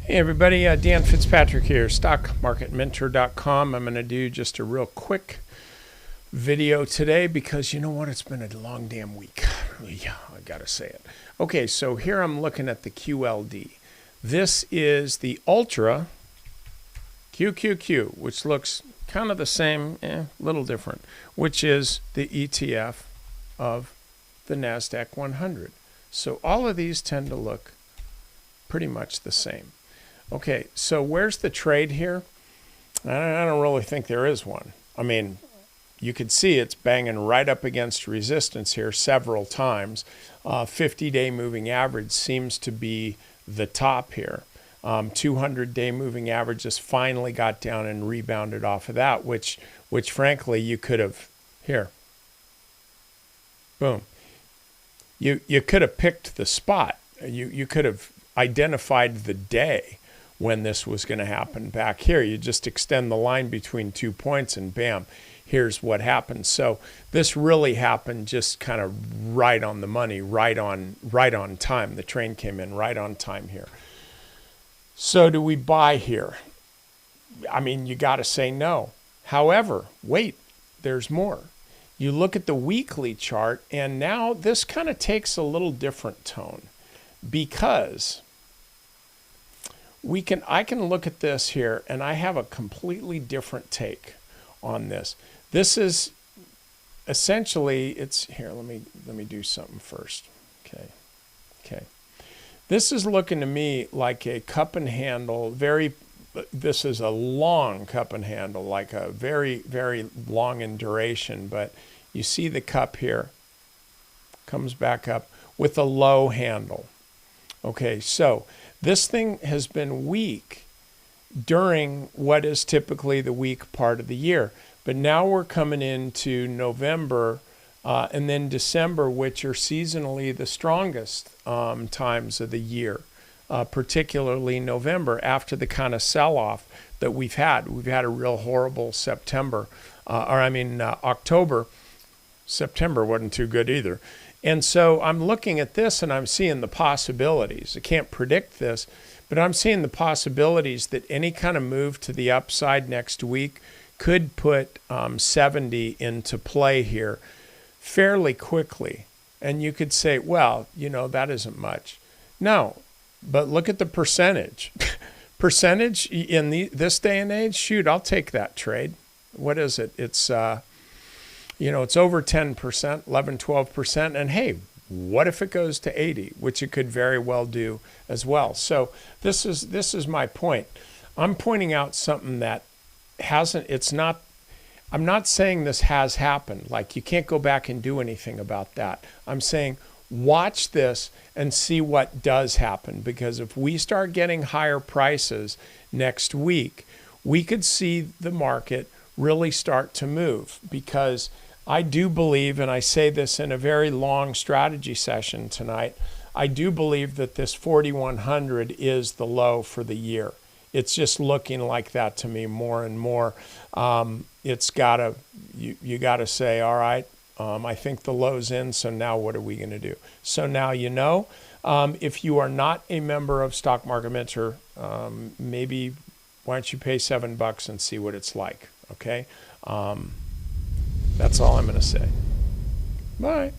Hey everybody, Dan Fitzpatrick here, stockmarketmentor.com. I'm going to do just a real quick video today because you know what, it's been a long damn week. Yeah, I gotta say it. Okay, so here I'm looking at the QLD. This is the Ultra QQQ, which looks kind of the same, a little different, which is the ETF of the Nasdaq 100. So all of these tend to look pretty much the same. Okay, so where's the trade here? I don't really think there is one. I mean, you can see it's banging right up against resistance here several times. 50-day moving average seems to be the top here. 200-day moving average just finally got down and rebounded off of that, which frankly you could have, here, boom. You could have picked the spot. You could have identified the day when this was going to happen. Back here, you just extend the line between 2 points and bam, here's what happened. So this really happened just kind of right on the money, right on time. The train came in right on time here. So do we buy here? I mean, you got to say no. However, wait, there's more. You look at the weekly chart and now this kind of takes a little different tone because I can look at this here and I have a completely different take on this. This is essentially, it's here, let me do something first. Okay. This is looking to me like a cup and handle, this is a long cup and handle, like a very, very long in duration, but you see the cup here, comes back up with a low handle. Okay, so this thing has been weak during what is typically the weak part of the year. But now we're coming into November and then December, which are seasonally the strongest times of the year, particularly November after the kind of sell-off that we've had. We've had a real horrible September, October. September wasn't too good either. And so I'm looking at this and I'm seeing the possibilities. I can't predict this, but I'm seeing the possibilities that any kind of move to the upside next week could put 70 into play here fairly quickly. And you could say, well, you know, that isn't much. No, but look at the percentage. Percentage in this day and age, shoot, I'll take that trade. What is it? It's it's over 10%, 11, 12%. And hey, what if it goes to 80, which it could very well do as well. So this is my point. I'm pointing out something that I'm not saying this has happened. Like you can't go back and do anything about that. I'm saying watch this and see what does happen. Because if we start getting higher prices next week, we could see the market really start to move, because I do believe, and I say this in a very long strategy session tonight, I do believe that this 4,100 is the low for the year. It's just looking like that to me more and more. It's gotta, you gotta say, all right, I think the low's in, so now what are we gonna do? So now you know. If you are not a member of Stock Market Mentor, maybe why don't you pay $7 and see what it's like, okay? That's all I'm going to say. Bye.